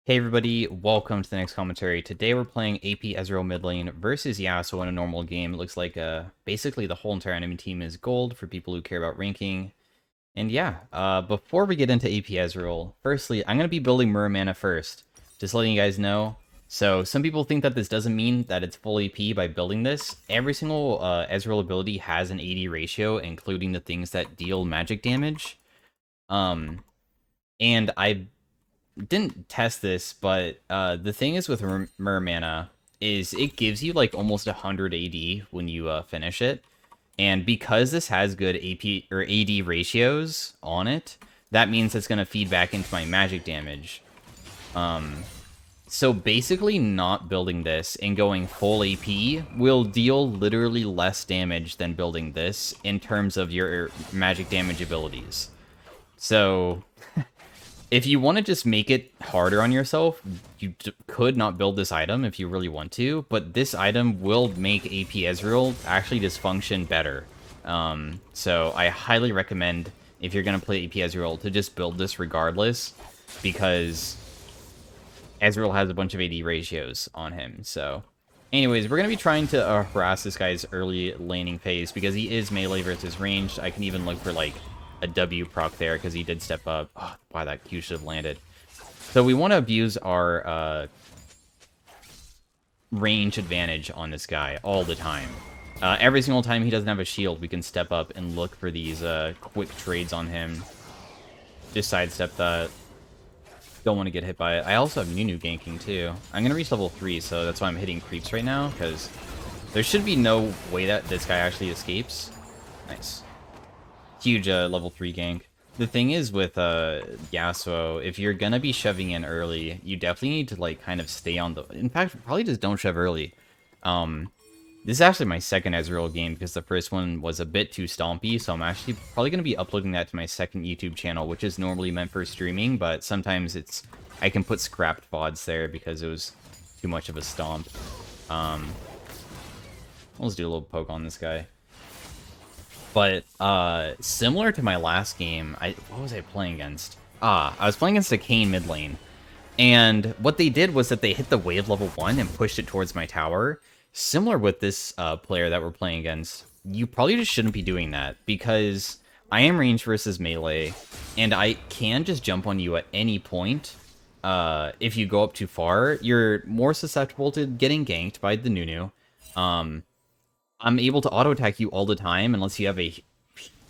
Hey everybody, welcome to the next commentary. Today we're playing AP EZREAL mid lane versus Yasuo in a normal game. It looks like basically the whole entire enemy team is gold for people who care about ranking. And yeah, before we get into AP EZREAL, firstly, I'm going to be building Muramana first. Just letting you guys know. So some people think that this doesn't mean that it's full AP by building this. Every single Ezreal ability has an AD ratio, including the things that deal magic damage. And I didn't test this, but the thing is with Muramana is it gives you like almost 100 AD when you finish it. And because this has good AP or AD ratios on it, that means it's going to feed back into my magic damage. So basically not building this and going full AP will deal literally less damage than building this in terms of your magic damage abilities. So if you want to just make it harder on yourself, you could not build this item if you really want to, but this item will make AP Ezreal actually just function better. So I highly recommend, if you're going to play AP Ezreal, to just build this regardless, because Ezreal has a bunch of AD ratios on him. So anyways, we're going to be trying to harass this guy's early laning phase, because he is melee versus ranged. I can even look for like a W proc there because he did step up. Oh, wow, that Q should have landed. So we want to abuse our range advantage on this guy all the time. Every single time he doesn't have a shield, we can step up and look for these quick trades on him. Just sidestep that. Don't want to get hit by it. I also have Nunu ganking too. I'm going to reach level 3, so that's why I'm hitting creeps right now, because there should be no way that this guy actually escapes. Nice. Huge level 3 gank. The thing is with Yasuo, if you're gonna be shoving in early, you definitely need to like kind of stay on the... In fact, probably just don't shove early. This is actually my second Ezreal game because the first one was a bit too stompy, so I'm actually probably gonna be uploading that to my second YouTube channel, which is normally meant for streaming, but sometimes I can put scrapped VODs there because it was too much of a stomp. Let's do a little poke on this guy. But similar to my last game, what was I playing against? I was playing against a Kayn mid lane. And what they did was that they hit the wave level 1 and pushed it towards my tower. Similar with this player that we're playing against, you probably just shouldn't be doing that, because I am range versus melee, and I can just jump on you at any point. If you go up too far, you're more susceptible to getting ganked by the Nunu. I'm able to auto-attack you all the time unless you have a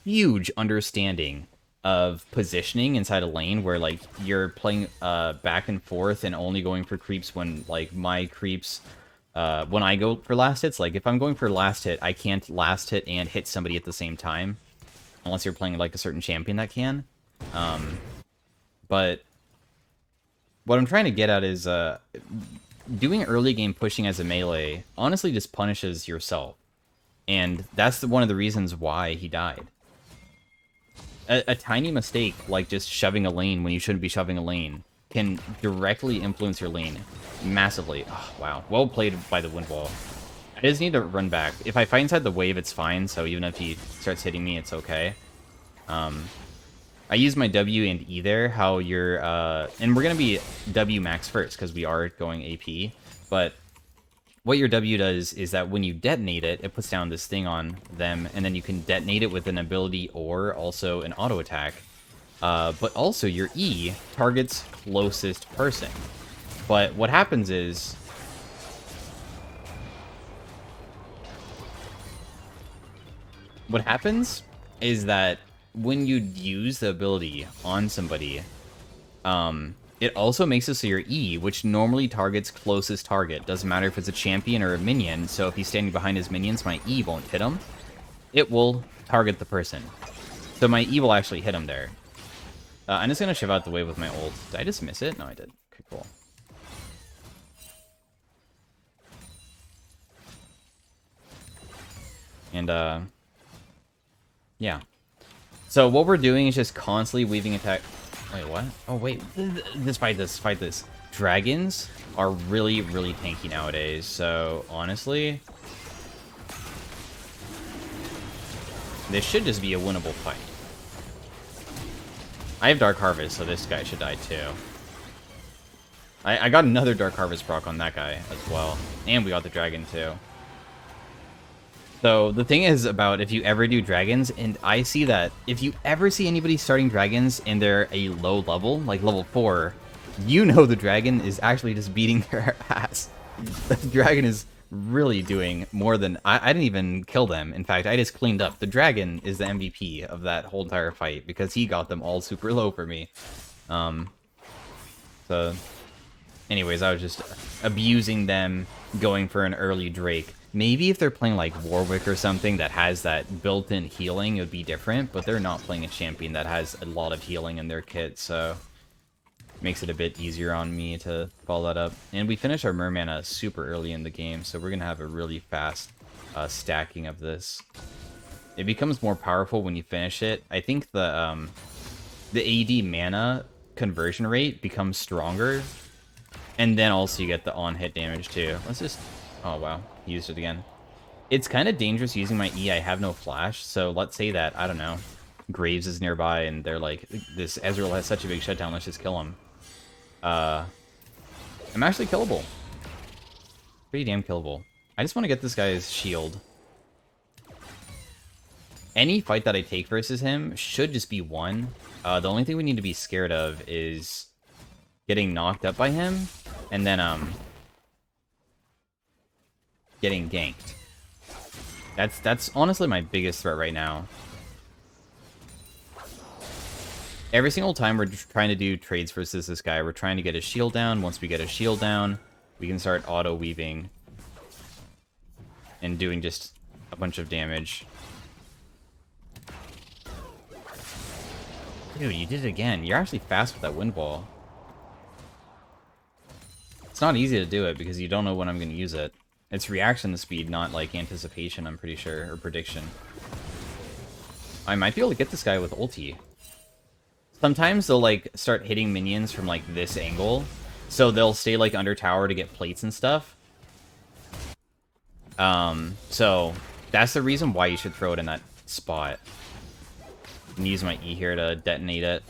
huge understanding of positioning inside a lane where, like, you're playing back and forth and only going for creeps when, like, my creeps... when I go for last hits, like, if I'm going for last hit, I can't last hit and hit somebody at the same time. Unless you're playing, like, a certain champion that can. But what I'm trying to get at is doing early game pushing as a melee honestly just punishes yourself. And that's one of the reasons why he died. A tiny mistake, like just shoving a lane when you shouldn't be shoving a lane, can directly influence your lane massively. Oh, wow. Well played by the wind wall. I just need to run back. If I fight inside the wave, it's fine, so even if he starts hitting me, it's okay. I use my W and E there, how you're... and we're going to be W max first, because we are going AP, but... what your W does is that when you detonate it, it puts down this thing on them, and then you can detonate it with an ability or also an auto attack. But also your E targets closest person. But what happens is... what happens is that when you use the ability on somebody, it also makes it so your E, which normally targets closest target, doesn't matter if it's a champion or a minion, so if he's standing behind his minions, my E won't hit him. It will target the person. So my E will actually hit him there. I'm just going to shove out the way with my ult. Did I just miss it? No, I did. Okay, cool. And, yeah. So what we're doing is just constantly weaving attack... Wait, what? Oh, wait. Fight this. Dragons are really, really tanky nowadays, so honestly... this should just be a winnable fight. I have Dark Harvest, so this guy should die too. I got another Dark Harvest proc on that guy as well. And we got the dragon too. So the thing is about if you ever do dragons, and I see that if you ever see anybody starting dragons and they're a low level, like level 4, you know the dragon is actually just beating their ass. The dragon is really doing more than... I didn't even kill them. In fact, I just cleaned up. The dragon is the MVP of that whole entire fight because he got them all super low for me. So... Anyways, I was just abusing them, going for an early Drake. Maybe if they're playing like Warwick or something that has that built-in healing, it would be different, but they're not playing a champion that has a lot of healing in their kit, so makes it a bit easier on me to follow that up. And we finished our Mermana super early in the game, so we're going to have a really fast stacking of this. It becomes more powerful when you finish it. I think the AD mana conversion rate becomes stronger. And then also you get the on-hit damage too. Let's just... Oh, wow. He used it again. It's kind of dangerous using my E. I have no flash. So let's say that, I don't know, Graves is nearby and they're like, this Ezreal has such a big shutdown, let's just kill him. I'm actually killable. Pretty damn killable. I just want to get this guy's shield. Any fight that I take versus him should just be won. The only thing we need to be scared of is getting knocked up by him, and then, getting ganked. That's honestly my biggest threat right now. Every single time we're trying to do trades versus this guy, we're trying to get his shield down. Once we get his shield down, we can start auto-weaving and doing just a bunch of damage. Dude, you did it again. You're actually fast with that wind wall. It's not easy to do it because you don't know when I'm going to use it. It's reaction speed, not like anticipation, I'm pretty sure, or prediction. I might be able to get this guy with ulti. Sometimes they'll like start hitting minions from like this angle, so they'll stay like under tower to get plates and stuff. So that's the reason why you should throw it in that spot. And use my E here to detonate it.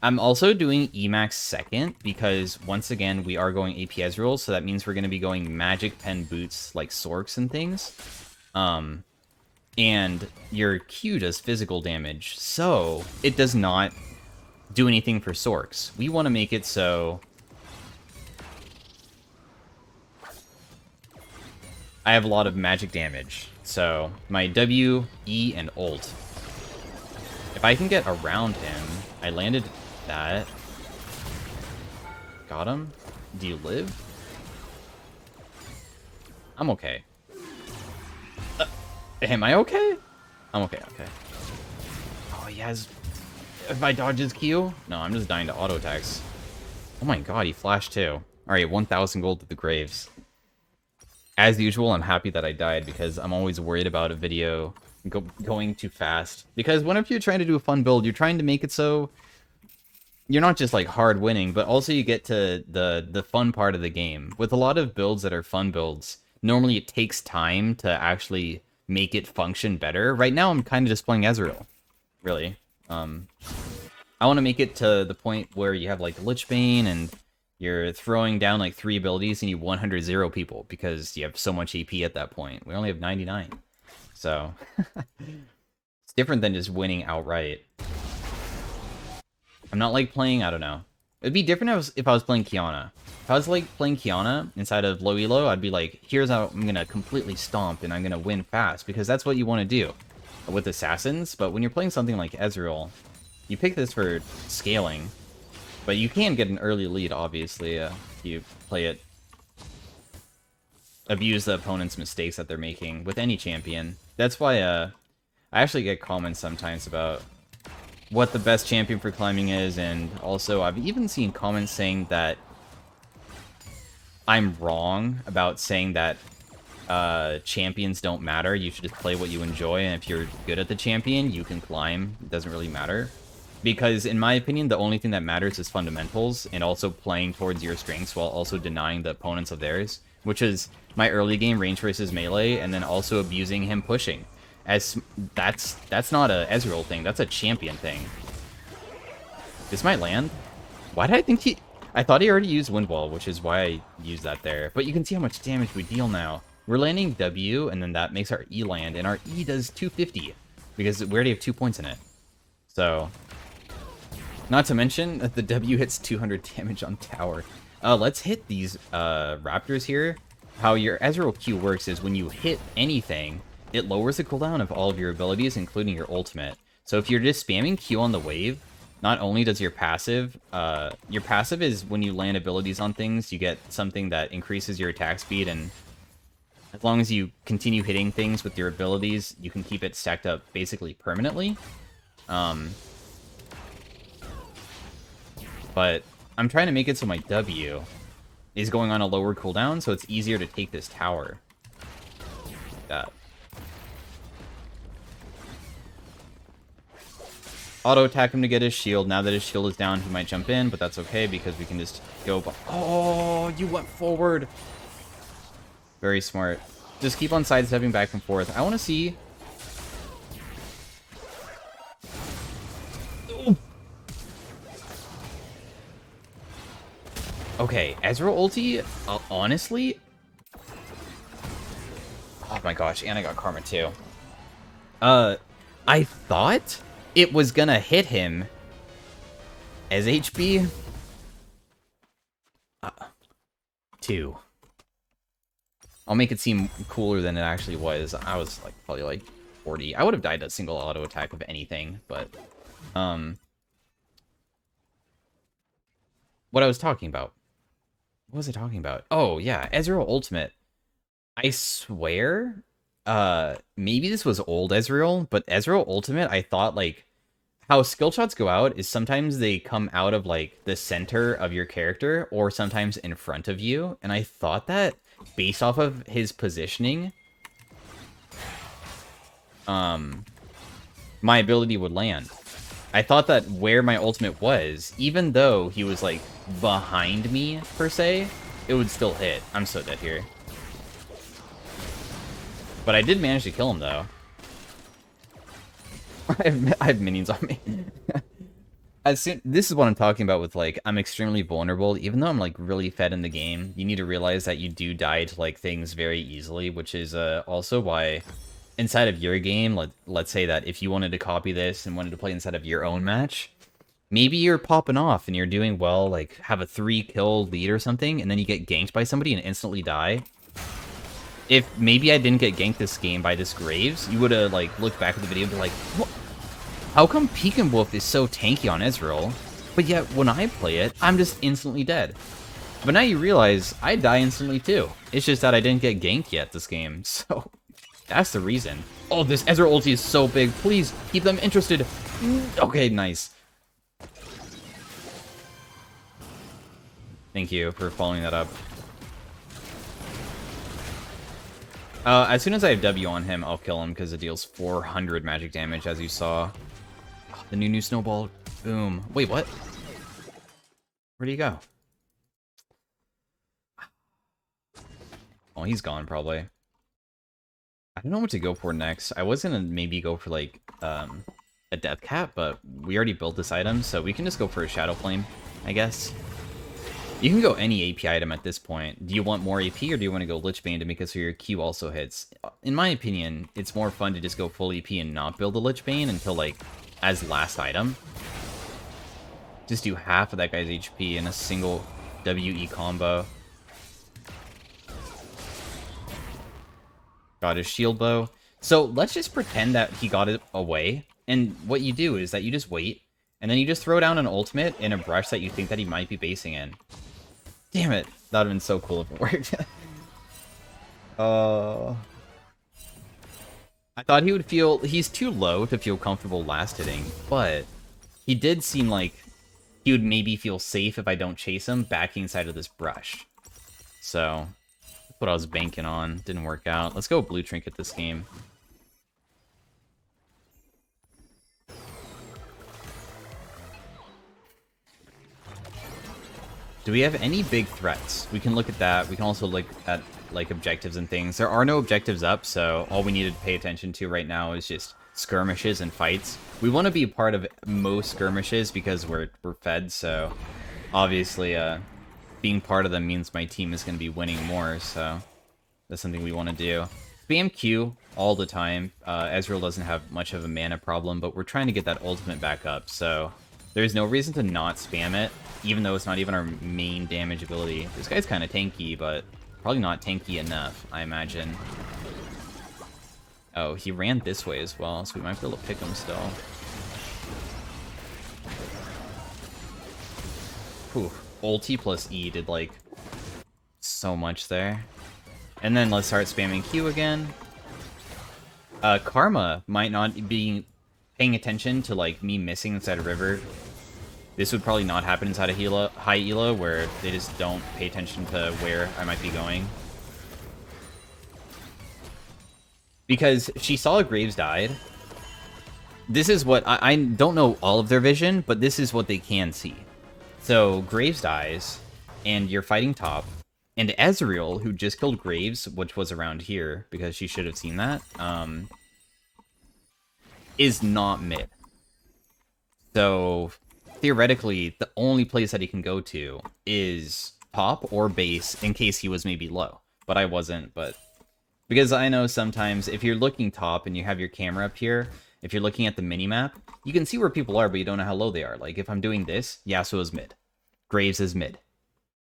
I'm also doing Emax second because, once again, we are going AP Ezreal, so that means we're going to be going Magic Pen Boots like Sorks and things. And your Q does physical damage, so it does not do anything for Sorks. We want to make it so I have a lot of magic damage. So, my W, E, and ult. If I can get around him, I landed... that. Got him? Do you live? I'm okay. Am I okay? I'm okay, okay. Oh, he has... If I dodge his Q? No, I'm just dying to auto attacks. Oh my god, he flashed too. Alright, 1,000 gold to the graves. As usual, I'm happy that I died because I'm always worried about a video going too fast. Because whenever you're trying to do a fun build, you're trying to make it so... you're not just like hard winning, but also you get to the fun part of the game. With a lot of builds that are fun builds, normally it takes time to actually make it function better. Right now I'm kind of just playing Ezreal, really. I want to make it to the point where you have like Lichbane and you're throwing down like 3 abilities and you 100-0 people because you have so much AP at that point. We only have 99. So it's different than just winning outright. I'm not like playing, I don't know. It'd be different if I was playing Kiana. If I was like playing Kiana inside of low elo, I'd be like, here's how I'm gonna completely stomp and I'm gonna win fast, because that's what you want to do with assassins. But when you're playing something like Ezreal, you pick this for scaling, but you can get an early lead, obviously, if you play it. Abuse the opponent's mistakes that they're making with any champion. That's why I actually get comments sometimes about what the best champion for climbing is, and also I've even seen comments saying that I'm wrong about saying that champions don't matter. You should just play what you enjoy, and if you're good at the champion, you can climb. It doesn't really matter. Because in my opinion, the only thing that matters is fundamentals, and also playing towards your strengths while also denying the opponents of theirs, which is my early game range versus melee, and then also abusing him pushing. As that's not a Ezreal thing, that's a champion thing. This might land. Why did I think he... I thought he already used Wind Wall, which is why I used that there. But you can see how much damage we deal now. We're landing W, and then that makes our E land, and our E does 250, because we already have 2 points in it. So, not to mention that the W hits 200 damage on tower. Let's hit these raptors here. How your Ezreal Q works is when you hit anything, it lowers the cooldown of all of your abilities, including your ultimate. So if you're just spamming Q on the wave, not only does your passive is when you land abilities on things, you get something that increases your attack speed, and as long as you continue hitting things with your abilities, you can keep it stacked up basically permanently. But I'm trying to make it so my W is going on a lower cooldown, so it's easier to take this tower. Like that. Auto attack him to get his shield. Now that his shield is down, he might jump in, but that's okay because we can just go... Oh, you went forward! Very smart. Just keep on sidestepping back and forth. I want to see... Okay, Ezreal ulti, honestly... Oh my gosh, and I got Karma too. I thought it was gonna hit him as HP. 2. I'll make it seem cooler than it actually was. I was like probably like 40. I would have died a single auto attack of anything, but what I was talking about. What was I talking about? Oh yeah, Ezreal ultimate. I swear, maybe this was old Ezreal, but Ezreal ultimate, I thought like how skill shots go out is sometimes they come out of like the center of your character or sometimes in front of you, and I thought that based off of his positioning, my ability would land. I thought that where my ultimate was, even though he was like behind me per se, it would still hit. I'm so dead here. But I did manage to kill him though. I have minions on me. This is what I'm talking about with like, I'm extremely vulnerable. Even though I'm like really fed in the game, you need to realize that you do die to like things very easily, which is also why inside of your game, let's say that if you wanted to copy this and wanted to play inside of your own match, maybe you're popping off and you're doing well, like have a 3-kill lead or something, and then you get ganked by somebody and instantly die. If maybe I didn't get ganked this game by this Graves, you would have like looked back at the video and be like, what? How come Pekin Wolf is so tanky on Ezreal, but yet when I play it, I'm just instantly dead? But now you realize I die instantly too. It's just that I didn't get ganked yet this game, so that's the reason. Oh, this Ezreal ulti is so big. Please keep them interested. Okay, nice. Thank you for following that up. As soon as I have W on him, I'll kill him because it deals 400 magic damage, as you saw. Oh, the new snowball. Boom. Wait, what? Where'd he go? Oh, he's gone, probably. I don't know what to go for next. I was gonna maybe go for, like, a Death Cap, but we already built this item, so we can just go for a Shadow Flame, I guess. You can go any AP item at this point. Do you want more AP, or do you want to go Lich Bane to make it so your Q also hits? In my opinion, it's more fun to just go full AP and not build a Lich Bane until, like, as last item. Just do half of that guy's HP in a single WE combo. Got his shield bow. So let's just pretend that he got it away. And what you do is that you just wait, and then you just throw down an ultimate in a brush that you think that he might be basing in. Damn it. That would have been so cool if it worked. I thought he would feel... He's too low to feel comfortable last hitting, but he did seem like he would maybe feel safe if I don't chase him backing inside of this brush. So, that's what I was banking on. Didn't work out. Let's go Blue Trinket this game. Do we have any big threats? We can look at that. We can also look at like objectives and things. There are no objectives up, so all we need to pay attention to right now is just skirmishes and fights. We want to be a part of most skirmishes because we're fed, so obviously, being part of them means my team is going to be winning more, so that's something we want to do. Spam Q all the time. Ezreal doesn't have much of a mana problem, but we're trying to get that ultimate back up, so there's no reason to not spam it, even though it's not even our main damage ability. This guy's kind of tanky, but probably not tanky enough, I imagine. Oh, he ran this way as well, so we might be able to pick him still. Whew. Ulti plus E did, like, so much there. And then let's start spamming Q again. Karma might not be paying attention to, like, me missing inside a river. This would probably not happen inside a high elo, where they just don't pay attention to where I might be going. Because she saw Graves died. This is what... I don't know all of their vision, but this is what they can see. So, Graves dies, and you're fighting top. And Ezreal, who just killed Graves, which was around here, because she should have seen that, is not mid. So, theoretically, the only place that he can go to is top or base, in case he was maybe low. But I wasn't, but... Because I know sometimes, if you're looking top and you have your camera up here, if you're looking at the minimap, you can see where people are, but you don't know how low they are. Like, if I'm doing this, Yasuo is mid. Graves is mid.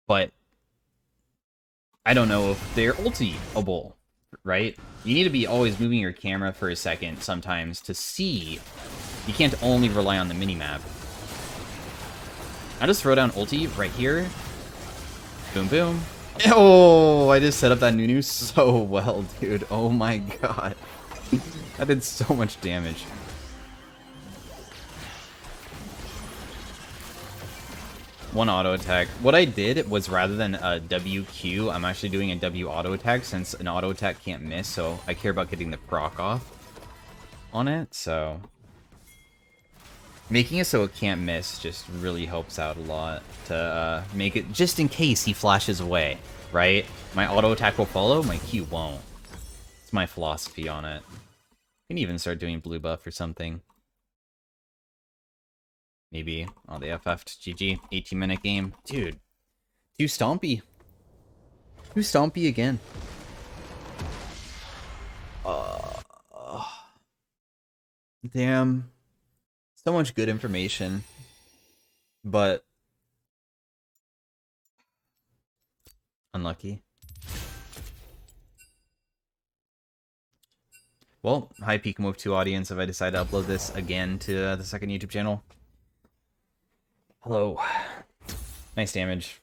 But I don't know if they're ulti-able, right? You need to be always moving your camera for a second sometimes to see. You can't only rely on the minimap. I just throw down ulti right here. Boom, boom. Oh, I just set up that Nunu so well, dude. Oh my god. That did so much damage. One auto attack. What I did was, rather than a WQ, I'm actually doing a W auto attack, since an auto attack can't miss, so I care about getting the proc off on it, so... Making it so it can't miss just really helps out a lot to make it, just in case he flashes away, right? My auto attack will follow, my Q won't. It's my philosophy on it. I can even start doing blue buff or something. Maybe. Oh, they FF'd. GG. 18-minute game. Dude. Too stompy. Too stompy again. Damn. So much good information. But... unlucky. Well, hi Peak Move 2 audience, if I decide to upload this again to the second YouTube channel. Hello. Nice damage.